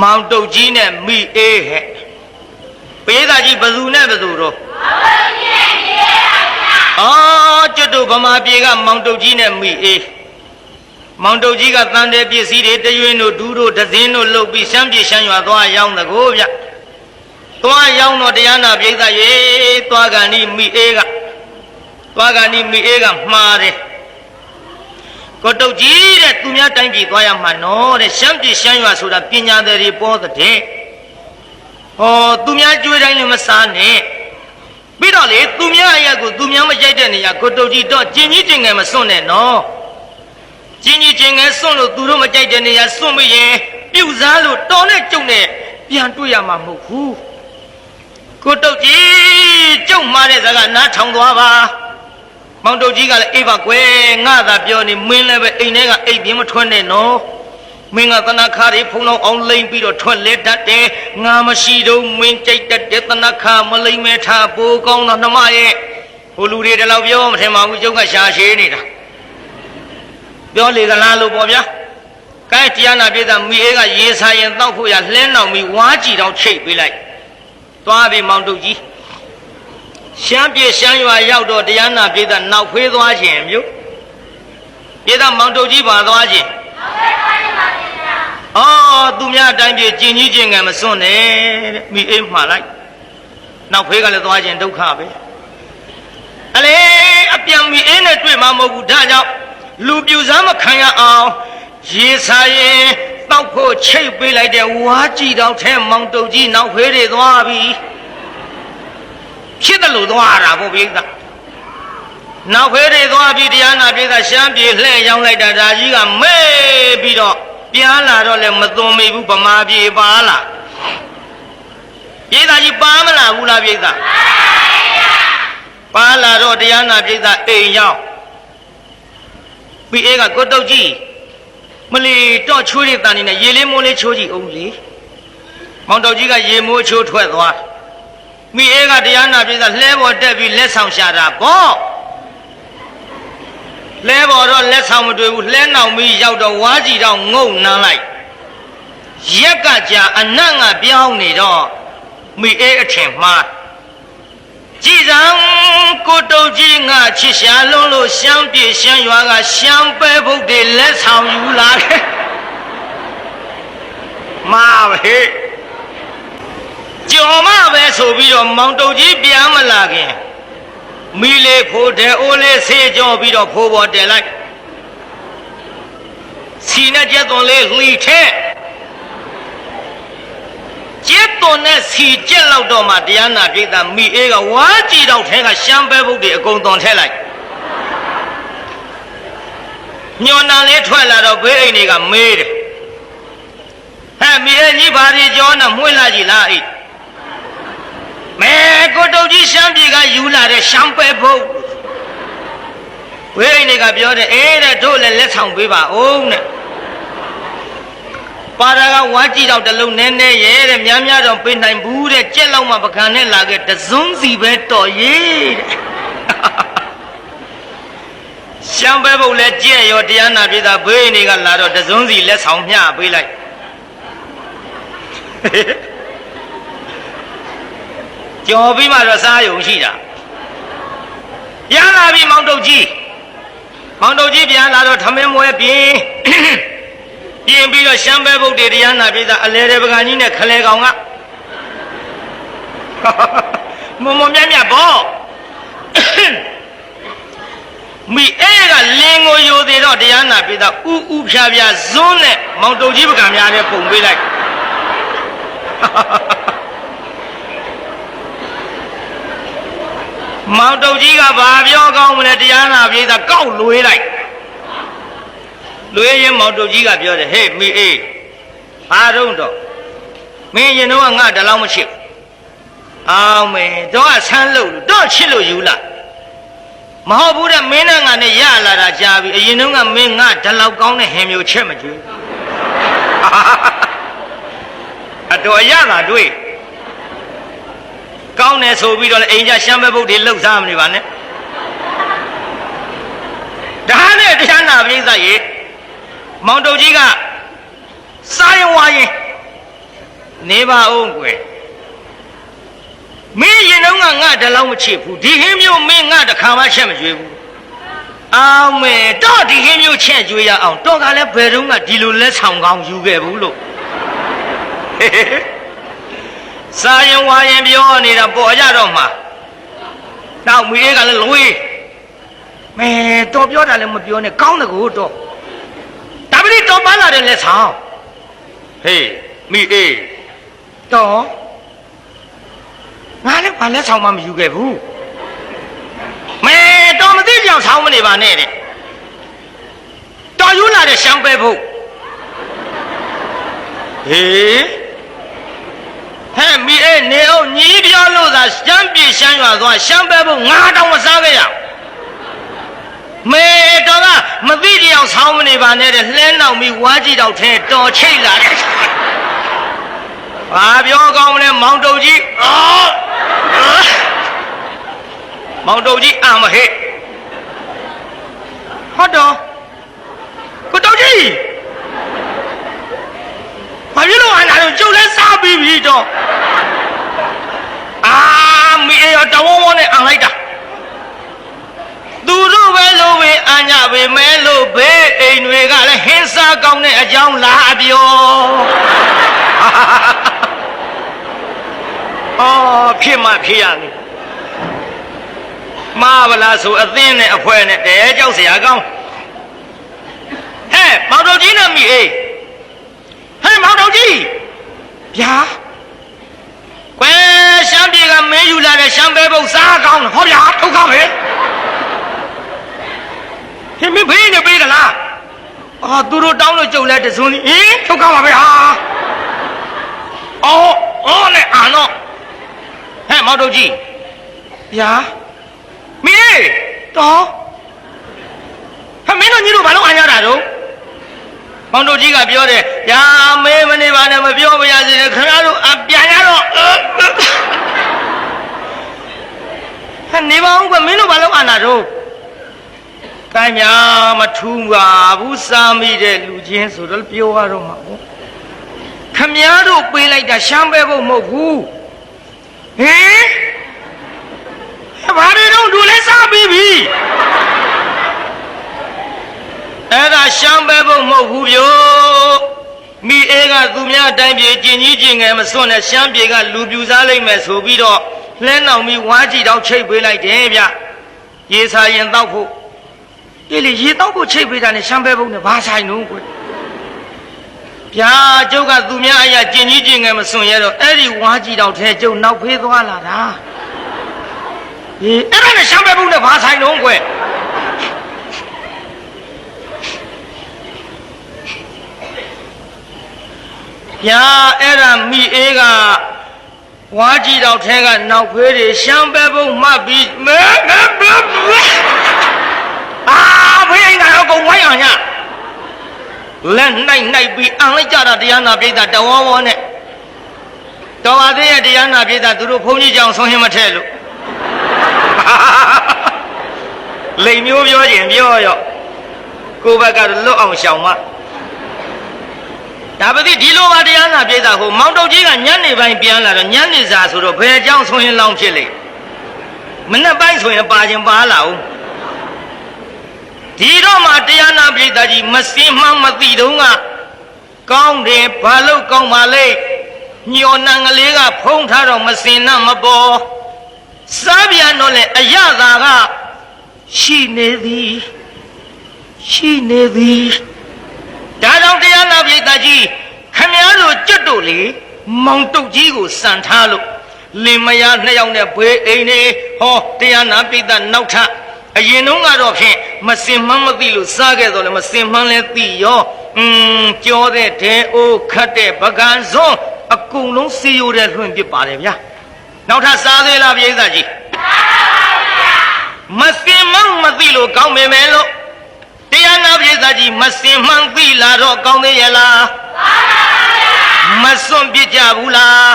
မောင်တုတ်ကြီးနဲ့မိအေးဟဲ့ပေးသားကြီးဘသူနဲ့ဘသူတော့ကျွတ်တို့ဗမာပြည်ကမောင်တုတ်ကြီးနဲ့မိအေးမောင်တုတ်ကြီးကတန်တဲ့ပစ္စည်းတွေတရွင်းတို့ဒူးတို့ဒဇင်းတို့လှုပ်ပြီးရှမ်းပြည်ရှမ်းရွာသွားရောက်တကိုးဗျသွားရောက်တော့တရားနာပြိဿရေသွားကန်ဒီမိအေးကမှားတယ်ကိုတုတ်ကြီးတဲ့သူများတိုင်းပြည်သွားရမှာနော်တဲ့ရှမ်းပြည်ရှမ်းရွာဆိုတာပညာသည်တွေပေါ်တဲ့သူများကြွေးတိုင်းလည်းမစားနဲ့ပြီးတော့လေသူများအရက်ကိုသူများမကြိုက်တဲ့နေရာကိုတုတ်ကြီးတော့ကျင်ကြီးကျင်ငယ်မစွန့်နဲ့နော်ကျင်ကြီးကျင်ငယ်စွန့်လို့သူတို့မကြိုက်တဲ့နေရာစွန့်ပြီးရင်ပြုတ်စားလို့တော်နဲ့ကြုံနဲ့ပြန်တွေ့ရမှာမဟုတ်ဘူးကိုတုတ်ကြီးကြုံမှားတဲ့စကားနားထောင်သွားပါမောင်တုတ်ကြီးကလည်းအေးပါကွယ်ငါသာပြောနေမင်းလည်းပဲအိမ်ထဲကအိမ်ပြင်းမထွက်နဲ့နော်မင်းကသနာခါတွေဖုံလုံးအောင်လိမ့်ပြီးတော့ထွက်လဲတတ်တယ်ငါမရှိတော့မင်းကြိုက်တတ်တဲ့သနာခါမလိမ့်မဲထားပိုးကောင်းတော့နှမရဲ့ဟိုလူတွေတလောက်ပြောမထင်ပါဘူးကျုပ်ကရှာရှည်နေတာပြောလေကလားလို့ပေါ့ဗျာကဲတရားနာပြေးတာမိအေးကရေစာရင်တောက်ဖို့ရလှဲနောက်ပြီးဝါးကြည့်တော့ချိတ်ပေးလိုက်သွားပြီမောင်တုတ်ကြီးရှမ်းပြည်ရှမ်းရွာရောက်တော့တရားနာပြေးတာနောက်ဖေးသွားခြင်းမြို့ပြေးတာမောင်တုတ်ကြီးပါသွားခြင်းသူများအတိုင်းပြေကျင်ကြီးကျင်ငယ်မစွန့်နဲ့တဲ့မိအေးမှားလိုက်နောက်ဖေးကလည်းသွားခြင်းဒုက္ခပဲအလေအပြန်မိအေးနဲ့တွေ့မှာမဟုတ်ဘူးဒါကြောင့်လူပြူစားမခံရအောင်ရေစာရင်တောက်ဖို့ချိတ်ပေးလိုက်တဲ့ဝါးကြည့်တော့ထဲမောင်တုတ်ကြီးနောက်ဖေးတွေသွားပြီဖြစ်တယ်လို့သွားတာဘုရားနောက်ဖေးတွေသွားပြီးတရားနာပြေးတာရှမ်းပြေလှဲ့ရောက်လိုက်တာဒါကြီးကမဲပြီးတော့ပြန်လာတော့လည်းမသွန်မိဘူးဗမာပြေပါလာပြေးတာကြီးပါမလာဘူးလားပြေးတာပါလာတော့တရားနာပြေးတာအိမ်ရောက်ပြီးအေးကကိုတုတ်ကြီးမလီတော့ချိုးရတဲ့တန်နေနဲ့ရေလေးမိုးလေးချိုးကြည့်အောင်လေမောင်တုတ်ကြီးကရေမိုးချိုးထွက်သွားမိအေးကတရားနာပြေးတာလှဲပေါ်တက်ပြီးလက်ဆောင်ရှာတာပေါ့လဲပေါ်တော့လက်ဆောင်မတွေ့ဘူးလှဲနောက်ပြီးရောက်တော့ဝါးကြည့်တော့ငုံနမ်းလိုက်ရက်ကကြာအနတ်ငါပြောင်းနေတော့မိအေးအထင်မှားကြည်စံကိုတုတ်ကြီးငါချစ်ရှာလုံးလို့ရှမ်းပြေရှမ်းရွာကရှမ်းပဲဘုတ်တွေလက်ဆောင်ယူလာတယ်မာပဲကြော်မပဲဆိုပြီးတော့မောင်တုတ်ကြီးပြန်မလာခင်မီလေးဖိုးတဲ့အိုးလေးဆေးကြောပြီးတော့ဖိုးပေါ်တက်လိုက်စီနဲ့ကျက်သွန်လေးလှီထဲကျက်သွန်နဲ့စီကျက်လောက်တော့မှတရားနာပြေးတာမိအေးကဝါးကြည့်တော့ထဲကရှမ်းပဲဘုတ်တွေအကုန်သွန်ထဲလိုက်ညော်နာလေးထွက်လာတော့ဘေးအိမ်တွေကမေးတယ်ဟဲ့မိအေးကြီးဘာဒီကြောနာမွှေးလာကြည်လားအိမဲကိုတုတ်ကြီးရှမ်းပြည်ကယူလာတဲ့ရှမ်းပဲဘုတ်ဝိရိနေကပြောတယ်အေးတဲ့တို့လည်းလက်ဆောင်ပေးပါဦးတဲ့ပါရကဝါကြည့်တော့တလုံးနဲနဲရဲတဲ့များများတော့ပေးနိုင်ဘူးတဲ့ကြက်လောက်မှပကံနဲ့လာခဲ့တစုံစီပဲတော်ရေးတဲ့ရှမ်းပဲဘုတ်လည်းကြက်ရောတရားနာပြေးတာဝိရိနေကလာတော့တစုံစီလက်ဆောင်မျှပေးလိုက်ကြော်ပြီးမှတော့စားရုံရှိတာပြန်လာပြီမောင်တုတ်ကြီးပြန်လာတော့ထမင်းမွဲပြင်းပြီးတော့ရှမ်းပဲဘုတ်တွေတရားနာပြေးတာအလဲတဲ့ပကံကြီးနဲ့ခလဲကောင်ကမုံမြတ်မြတ်ပေါ့မိအေးကလင်းကိုယိုသေးတော့တရားနာပြေးတာဥဖြာဇွန်းနဲ့မောင်တုတ်ကြီးပကံများနဲ့ပုံပေးလိုက်မောင်တုတ်ကြီးကဘာပြောကောင်းမလဲတရားနာပြေးတာကောက်လွေးလိုက်လွေးရင်မောင်တုတ်ကြီးကပြောတယ်ဟေးမိအေးဘာတော့မင်းရင်တော့ငါတလောက်မချစ်အောင်မင်းတော့ဆန်းလို့တော့ချစ်လို့ယူလာမဟုတ်ဘူးတဲ့မင်းနဲ့ငါနဲ့ရလာတာကြာပြီအရင်တော့ကမင်းငါတလောက်ကောင်းတဲ့ဟင်မျိုးချက်မကျွေးအတော်ရတာတွေ့ကောင်းတယ်ဆိုပြီးတော့အိမ်ကြရှမ်းပဲဘုတ်တွေလှုပ်စားမနေပါနဲ့ဒါနဲ့တရားနာပရိသတ်ရေမောင်တုတ်ကြီးကစားရင်ဝါရင် နေပါအောင်ကွယ်မင်းရင်တော့ငါတလောက်မချစ်ဘူးဒီဟင်းမျိုးမင်းငါတခါမှချက်မကြွေးဘူးအောင်မေတော့ဒီဟင်းမျိုးချက်ကြွေးရအောင်တော့ကလည်းဘယ်တော့မှဒီလိုလက်ဆောင်ကောင်းယူခဲ့ဘူးလို့စာရင်ဝါရင်ပြောနေတာပေါ်ကြတော့မှာနောက်မိလေးကလည်းလွေးမဲတော်ပြောတာလည်းမပြောနဲ့ကောင်းတကူတော့ဒါပတိတော်ပါလာတယ်လက်ဆောင်ဟေးမိအေးတော်ငါလည်းဘာလက်ဆောင်မှမယူခဲ့ဘူးမဲတော်မသိပြောင်ဆောင်းမနေပါနဲ့တဲ့တော်ယူလာတဲ့ရှမ်းပဲဖို့ဟေးဟဲ့မိအေးနေအောင်ညီးပြောလို့သာရှမ်းပြေရှမ်းရွာသွားရှမ်းပဲဖို့ငါတောင်မစားခဲ့ရမေတော်ကမသိပြောင်ဆောင်းမနေပါနဲ့တဲ့လှဲနောက်မိဝါးကြည့်တော့ထဲတော်ချိတ်လာတဲ့ဘာပြောကောင်းမလဲမောင်တုတ်ကြီးမောင်တုတ်ကြီးအာမဟဲ့ဟုတ်တော့ကိုတုတ်ကြီးဘာဖြစ်လို့အနာတော့ကျုပ်လည်းစားပြီးပြီတော့အာမိအေရောတဝုံဝုံနဲ့အန်လိုက်တာသူတို့ပဲလို့ပဲအညာပဲမဲလို့ဘေးအိမ်တွေကလည်းဟင်းစားကောင်းတဲ့အကြောင်းလာပြောအော်ဖြစ်မှဖြစ်ရလိမ့်မာဗလားဆိုအသင်းနဲ့အဖွဲနဲ့တဲကြောက်เสียကောင်းဟဲ့မောင်တော်ကြီးနဲ့မိအေးဟဲ့မောင်တော်ကြီးဗျာကွယ်ရှမ်းပြည်ကမင်းယူလာတဲ့ရှမ်းပဲပုတ်စားကောင်းဟောဗျာထုတ်ကောင်းပဲဟင်မင်းဖေးနေပေးသလားအာသူတို့တောင်းလို့ကြုံလဲတစွန်းဟင်ထုတ်ကောင်းပါပဲဟာအော်နဲ့အာတော့ဟဲ့မောင်တော်ကြီးဗျာမင်းတော်ဟဲ့မင်းတို့ညီတို့ဘာလို့အညာတာတော့မောင်တို့ကြီးကပြောတယ်ညာမေးမနေပါနဲ့မပြောမရစေနဲ့ခင်ဗျားတို့အပြန်ရတော့ဟဲ့နေပါဦးကမင်းတို့ဘာလို့အနာတော့ကိုင်းညာမထူးပါဘူးစားမိတဲ့လူချင်းဆိုတော့ပြောရတော့မှာပေါ့ခင်ဗျားတို့ပေးလိုက်တာရှမ်းပဲဖို့မဟုတ်ဘူးဟင်ဘာတွေတော့လူလဲစားပြီးပြီအဲ့ဒါရှမ်းပဲဖို့မဟုတ်ဘူးဗျို့မိအေးကသူများအတိုင်းပြေကျင်ကြီးကျင်ငယ်မစွန့်နဲ့ရှမ်းပြေကလူပြူစားလိုက်မယ်ဆိုပြီးတော့လဲနှောင်ပြီးဝါးကြည့်တော့ချိတ်ပေးလိုက်တယ်ဗျရေစာရင်တောက်ဖို့ဒီလေရေတောက်ဖို့ချိတ်ပေးတာနဲ့ရှမ်းပဲဖို့နဲ့ဘာဆိုင်တော့ကွဗျာကျုပ်ကသူများအရာကျင်ကြီးကျင်ငယ်မစွန့်ရတော့အဲ့ဒီဝါးကြည့်တော့ထဲကျုပ်နောက်ဖေးသွားလာတာဟေးအဲ့ဒါနဲ့ရှမ်းပဲဖို့နဲ့ဘာဆိုင်တော့ကွဗျာအဲ့ဒါမိအေးကဝါးကြည့်တော့ထဲကနောက်ဖေးတွေရှမ်းပဲဖို့မှတ်ပြီးအာဖေးအိမ်ကတော့ကုန်ဝိုင်းအောင်ညလက်နိုင်ပြီးအန်လိုက်ကြတာတရားနာပိဋကတဝေါဝေါနဲ့တော်ပါသေးရဲ့တရားနာပိဋကသူတို့ဘုန်းကြီးကြောင့်ဆုံးဟင်းမထဲလို့လိမ်မျိုးပြောခြင်းပြောရော့ကိုယ်ဘက်ကတော့လွတ်အောင်ရှောင်မှဒါပတိဒီလိုပါတရားနာပိဋကဟိုမောင်တုတ်ကြီးကညနေပိုင်းပြန်လာတော့ညနေစာဆိုတော့ဘယ်အကြောင်းဆုံးဟင်းလောင်းဖြစ်လိမ့်မနေ့ပိုင်းဆိုရင်ပါခြင်းပါလာဦးဒီတော့မှတရားနာပိဋကကြီးမစင်မှမသိတော့ကကောင်းတယ်ဘာလို့ကောင်းပါလဲညော်နံကလေးကဖုံးထားတော့မစင်နှမပေါ်စားပြန်တော့လေအရသာကရှိနေသည်ဒါကြောင့်တရားနာပိဋကကြီးခမည်းတော်ကျွတ်တို့လေမောင်တုတ်ကြီးကိုစံထားလို့လင်မယားနှစ်ယောက်နဲ့ဘေးအိမ်နေဟောတရားနာပိဋကနောက်ထပ်အရင်တုန်းကတော့ဖြင့်မစင်မှန်းမသိလို့စားခဲ့တော့လေမစင်မှန်းလဲသိရောကြောတဲ့ဒဲအိုးခတ်တဲ့ပကံစွန်းအကုန်လုံးစီယိုတဲ့လွှင့်ပြပါတယ်ဗျာနောက်ထပ်စားသေးလားပိဋကကြီးမစင်မှန်းမသိလို့ကောင်းပေမဲ့လို့တရားနာပိဋကကြီးမစင်မှန်းသိလာတော့ကောင်းသေးရဲ့လားမစွန့်ပြစ်ကြဘူးလား